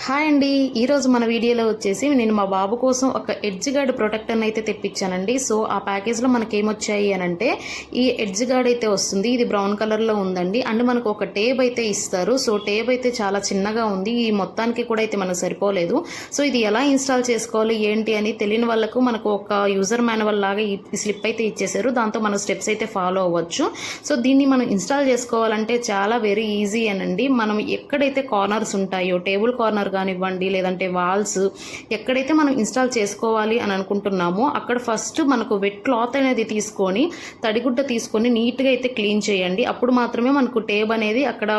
Hi అండి. ఈరోజు మన వీడియోలో వచ్చేసి నేను మా బాబు కోసం ఒక ఎడ్జ్ గార్డ్ ప్రొటెక్టర్ని అయితే తెప్పించానండి. సో ఆ ప్యాకేజ్లో మనకి ఏమొచ్చాయి అని అంటే ఈ ఎడ్జ్ గార్డ్ అయితే వస్తుంది. ఇది బ్రౌన్ కలర్లో ఉందండి. అండ్ మనకు ఒక టేప్ అయితే ఇస్తారు. సో టేప్ అయితే చాలా చిన్నగా ఉంది. ఈ మొత్తానికి కూడా అయితే మనకు సరిపోలేదు. సో ఇది ఎలా ఇన్స్టాల్ చేసుకోవాలి ఏంటి అని తెలియని వాళ్ళకు మనకు ఒక యూజర్ మాన్యువల్ లాగా ఈ స్లిప్ అయితే ఇచ్చేసారు. దాంతో మన స్టెప్స్ అయితే ఫాలో అవ్వచ్చు. సో దీన్ని మనం ఇన్స్టాల్ చేసుకోవాలంటే చాలా వెరీ ఈజీ అనండి. మనం ఎక్కడైతే కార్నర్స్ ఉంటాయో టేబుల్ కార్నర్ కానివ్వండి లేదంటే వాల్స్ ఎక్కడైతే మనం ఇన్స్టాల్ చేసుకోవాలి అని అనుకుంటున్నామో అక్కడ ఫస్ట్ మనకు వెట్ క్లాత్ అనేది తీసుకొని తడిగుడ్డ తీసుకొని నీట్గా అయితే క్లీన్ చేయండి. అప్పుడు మాత్రమే మనకు టేబ్ అనేది అక్కడ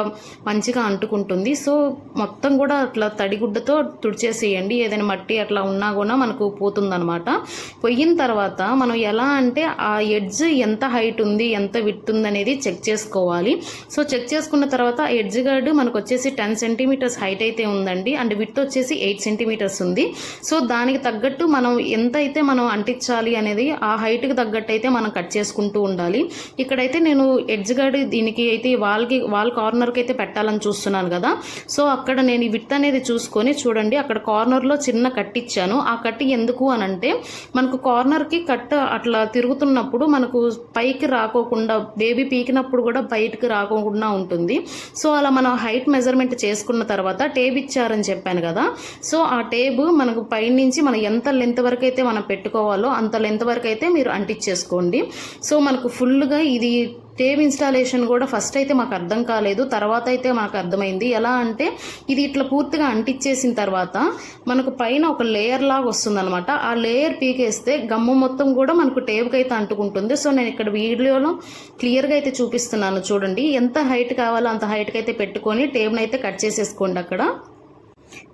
మంచిగా అంటుకుంటుంది. సో మొత్తం కూడా అట్లా తడిగుడ్డతో తుడిచేసేయండి. ఏదైనా మట్టి అట్లా ఉన్నా కూడా మనకు పోతుందనమాట. పోయిన తర్వాత మనం ఎలా అంటే ఆ ఎడ్జ్ ఎంత హైట్ ఉంది ఎంత విడ్త్ ఉంది అనేది చెక్ చేసుకోవాలి. సో చెక్ చేసుకున్న తర్వాత ఎడ్జ్ గార్డ్ మనకు వచ్చేసి 10 సెంటీమీటర్స్ హైట్ అయితే ఉందండి. అండ్ విడ్త్ వచ్చేసి 8 సెంటీమీటర్స్ ఉంది. సో దానికి తగ్గట్టు మనం ఎంత అయితే మనం అంటించాలి అనేది ఆ హైట్కి తగ్గట్టు అయితే మనం కట్ చేసుకుంటూ ఉండాలి. ఇక్కడైతే నేను ఎడ్జ్ గార్డ్ దీనికి అయితే వాల్ కార్నర్కి అయితే పెట్టాలని చూస్తున్నాను కదా. సో అక్కడ నేను ఈ విడ్త్ అనేది చూసుకొని చూడండి అక్కడ కార్నర్లో చిన్న కట్ ఇచ్చాను. ఆ కట్ ఎందుకు అని అంటే మనకు కార్నర్కి కట్ అట్లా తిరుగుతున్నప్పుడు మనకు పైకి రాకోకుండా బేబీ పీకినప్పుడు కూడా బయటకు రాకోకుండా ఉంటుంది. సో అలా మనం హైట్ మెజర్మెంట్ చేసుకున్న తర్వాత టేబ్ ఇచ్చారని చెప్పాను కదా. సో ఆ టేబు మనకు పైనుంచి మనం ఎంత లెంత్ వరకు అయితే మనం పెట్టుకోవాలో అంత లెంత్ వరకు అయితే మీరు అంటించేసుకోండి. సో మనకు ఫుల్గా ఇది టేబ్ ఇన్స్టాలేషన్ కూడా ఫస్ట్ అయితే మాకు అర్థం కాలేదు. తర్వాత అయితే మాకు అర్థమైంది. ఎలా అంటే ఇది ఇట్లా పూర్తిగా అంటించేసిన తర్వాత మనకు పైన ఒక లేయర్ లాగా వస్తుంది అనమాట. ఆ లేయర్ పీకేస్తే గమ్ము మొత్తం కూడా మనకు టేబ్కి అయితే అంటుకుంటుంది. సో నేను ఇక్కడ వీడియోలో క్లియర్గా అయితే చూపిస్తున్నాను చూడండి. ఎంత హైట్ కావాలో అంత హైట్కి అయితే పెట్టుకొని టేబ్ని అయితే కట్ చేసేసుకోండి అక్కడ.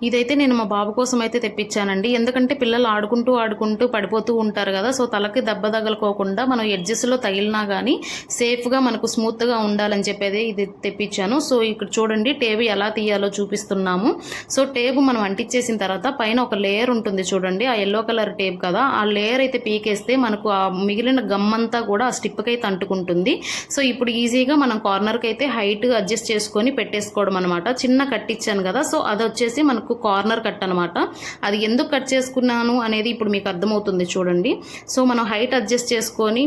ఇదైతే నేను మా బాబు కోసం అయితే తెప్పించానండి. ఎందుకంటే పిల్లలు ఆడుకుంటూ పడిపోతూ ఉంటారు కదా. సో తలకి దెబ్బ తగలుకోకుండా మనం ఎడ్జెస్లో తగిలినా కానీ సేఫ్గా మనకు స్మూత్గా ఉండాలని చెప్పేది ఇది తెప్పించాను. సో ఇక్కడ చూడండి టేబు ఎలా తీయాలో చూపిస్తున్నాము. సో టేబు మనం అంటించేసిన తర్వాత పైన ఒక లేయర్ ఉంటుంది చూడండి. ఆ ఎల్లో కలర్ టేప్ కదా. ఆ లేయర్ అయితే పీకేస్తే మనకు ఆ మిగిలిన గమ్మంతా కూడా ఆ స్టిప్కి అయితే అంటుకుంటుంది. సో ఇప్పుడు ఈజీగా మనం కార్నర్కి అయితే హైట్ అడ్జస్ట్ చేసుకొని పెట్టేసుకోవడం అనమాట. చిన్న కట్టించాను కదా. సో అది వచ్చేసి మనకు కార్నర్ కట్ అనమాట. అది ఎందుకు కట్ చేసుకున్నాను అనేది ఇప్పుడు మీకు అర్థమవుతుంది చూడండి. సో మనం హైట్ అడ్జస్ట్ చేసుకొని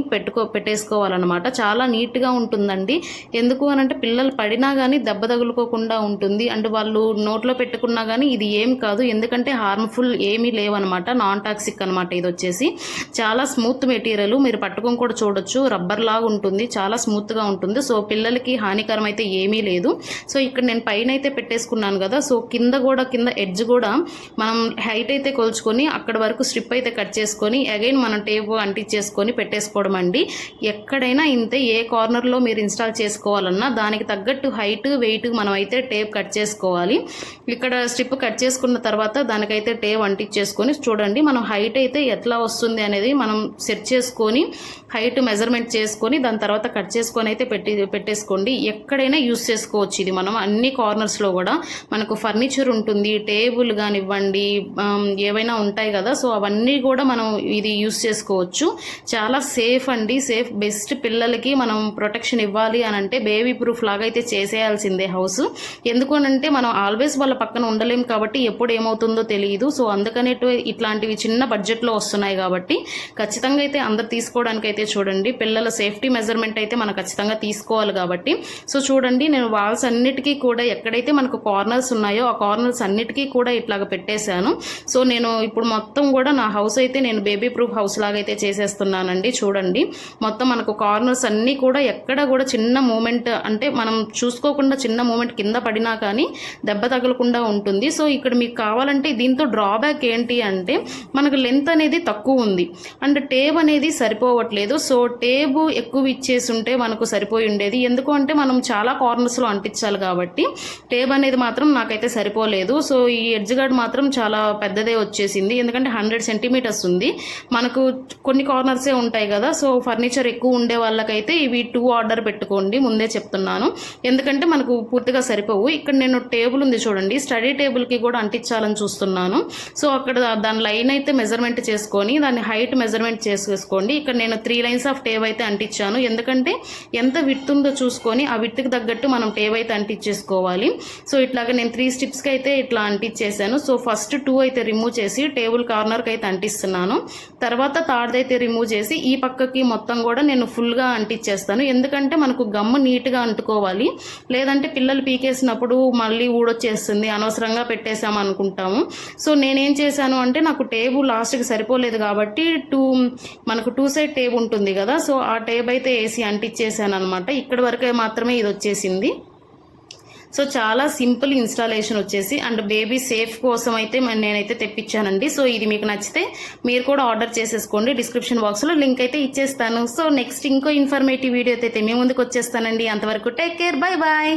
పెట్టేసుకోవాలన్నమాట. చాలా నీట్గా ఉంటుందండి. ఎందుకు అని అంటే పిల్లలు పడినా కానీ దెబ్బ తగులుకోకుండా ఉంటుంది. అండ్ వాళ్ళు నోట్లో పెట్టుకున్నా కానీ ఇది ఏం కాదు. ఎందుకంటే హార్మ్ఫుల్ ఏమీ లేవన్నమాట. నాన్ టాక్సిక్ అనమాట. ఇది వచ్చేసి చాలా స్మూత్ మెటీరియల్. మీరు పట్టుకొని కూడా చూడొచ్చు. రబ్బర్ లాగా ఉంటుంది. చాలా స్మూత్గా ఉంటుంది. సో పిల్లలకి హానికరం అయితే ఏమీ లేదు. సో ఇక్కడ నేను పైన అయితే పెట్టేసుకున్నాను కదా. సో కింద ఎడ్జ్ కూడా మనం హైట్ అయితే కొలుచుకొని అక్కడ వరకు స్ట్రిప్ అయితే కట్ చేసుకొని అగైన్ మనం టేప్ అంటించేసుకొని పెట్టేసుకోవడం అండి. ఎక్కడైనా ఇంతే. ఏ కార్నర్లో మీరు ఇన్స్టాల్ చేసుకోవాలన్నా దానికి తగ్గట్టు హైట్ వెయిట్ మనం అయితే టేప్ కట్ చేసుకోవాలి. ఇక్కడ స్ట్రిప్ కట్ చేసుకున్న తర్వాత దానికైతే టేప్ అంటించేసుకొని చూడండి మనం హైట్ అయితే ఎట్లా వస్తుంది అనేది మనం సెట్ చేసుకొని హైట్ మెజర్మెంట్ చేసుకొని దాని తర్వాత కట్ చేసుకొని అయితే పెట్టేసుకోండి. ఎక్కడైనా యూస్ చేసుకోవచ్చు ఇది. మనం అన్ని కార్నర్స్లో కూడా మనకు ఫర్నిచర్ ఉంటుంది, టేబుల్ కానివ్వండి ఏవైనా ఉంటాయి కదా. సో అవన్నీ కూడా మనం ఇది యూస్ చేసుకోవచ్చు. చాలా సేఫ్ అండి. Safe best. పిల్లలకి మనం ప్రొటెక్షన్ ఇవ్వాలి అని అంటే బేబీ ప్రూఫ్ లాగా అయితే చేసేయాల్సిందే హౌస్. ఎందుకు అంటే మనం ఆల్వేస్ వాళ్ళ పక్కన ఉండలేం కాబట్టి ఎప్పుడు ఏమవుతుందో తెలియదు. సో అందుకనే ఇట్లాంటివి చిన్న బడ్జెట్లో వస్తున్నాయి కాబట్టి ఖచ్చితంగా అయితే అందరు తీసుకోవడానికి అయితే చూడండి. పిల్లల సేఫ్టీ మెజర్మెంట్ అయితే మనం ఖచ్చితంగా తీసుకోవాలి కాబట్టి. సో చూడండి నేను వాల్స్ అన్నిటికీ కూడా ఎక్కడైతే మనకు కార్నర్స్ ఉన్నాయో ఆ కార్నర్స్ అన్నిటికీ కూడా ఇట్లాగ పెట్టేశాను. సో నేను ఇప్పుడు మొత్తం కూడా నా హౌస్ అయితే నేను బేబీ ప్రూఫ్ హౌస్ లాగా అయితే చేసేస్తున్నానండి. చూడండి మొత్తం మనకు కార్నర్స్ అన్నీ కూడా ఎక్కడ కూడా చిన్న మూమెంట్ అంటే మనం చూసుకోకుండా చిన్న మూమెంట్ కింద పడినా కానీ దెబ్బ తగలకుండా ఉంటుంది. సో ఇక్కడ మీకు కావాలంటే దీంతో డ్రాబ్యాక్ ఏంటి అంటే మనకు లెంత్ అనేది తక్కువ ఉంది అండ్ టేబ్ అనేది సరిపోవట్లేదు. సో టేబు ఎక్కువ ఇచ్చేసి ఉంటే మనకు సరిపోయి ఉండేది. ఎందుకు అంటే మనం చాలా కార్నర్స్లో అంటించాలి కాబట్టి టేబ్ అనేది మాత్రం నాకైతే సరిపోలేదు. సో ఈ ఎడ్జ్ గార్డ్ మాత్రం చాలా పెద్దదే వచ్చేసింది. ఎందుకంటే 100 సెంటీమీటర్స్ ఉంది. మనకు కొన్ని కార్నర్సే ఉంటాయి కదా. సో ఫర్నిచర్ ఎక్కువ ఉండే వాళ్ళకైతే ఇవి 2 ఆర్డర్ పెట్టుకోండి. ముందే చెప్తున్నాను. ఎందుకంటే మనకు పూర్తిగా సరిపోవు. ఇక్కడ నేను టేబుల్ ఉంది చూడండి. స్టడీ టేబుల్కి కూడా అంటించాలని చూస్తున్నాను. సో అక్కడ దాని లైన్ అయితే మెజర్మెంట్ చేసుకొని దాన్ని హైట్ మెజర్మెంట్ చేసేసుకోండి. ఇక్కడ నేను 3 లైన్స్ ఆఫ్ టేబ్ అయితే అంటించాను. ఎందుకంటే ఎంత విడ్త్ ఉందో చూసుకొని ఆ విడ్త్కి తగ్గట్టు మనం టేబ్ అయితే అంటించేసుకోవాలి. సో ఇట్లాగా నేను 3 స్టిప్స్కి అయితే ఇట్లా అంటించేసాను. సో ఫస్ట్ 2 అయితే రిమూవ్ చేసి టేబుల్ కార్నర్కి అయితే అంటిస్తున్నాను. తర్వాత థర్డ్ అయితే రిమూవ్ చేసి ఈ పక్కకి మొత్తం కూడా నేను ఫుల్గా అంటించేస్తాను. ఎందుకంటే మనకు గమ్ము నీట్గా అంటుకోవాలి, లేదంటే పిల్లలు పీకేసినప్పుడు మళ్ళీ ఊడొచ్చేస్తుంది, అనవసరంగా పెట్టేసాము అనుకుంటాము. సో నేనేం చేశాను అంటే నాకు టేబు లాస్ట్కి సరిపోలేదు కాబట్టి మనకు 2 సైడ్ టేబ్ ఉంటుంది కదా, సో ఆ టేబ్ అయితే వేసి అంటించేసాను అనమాట. ఇక్కడ వరకే మాత్రమే ఇది వచ్చేసింది. సో చాలా సింపుల్ ఇన్స్టాలేషన్ వచ్చేసి అండ్ బేబీ సేఫ్ కోసం అయితే నేనైతే తెప్పించానండి. సో ఇది మీకు నచ్చితే మీరు కూడా ఆర్డర్ చేసేసుకోండి. డిస్క్రిప్షన్ బాక్స్లో లింక్ అయితే ఇచ్చేస్తాను. సో నెక్స్ట్ ఇంకో ఇన్ఫర్మేటివ్ వీడియో అయితే మీ ముందుకు వచ్చేస్తానండి. అంతవరకు టేక్ కేర్, బై బాయ్.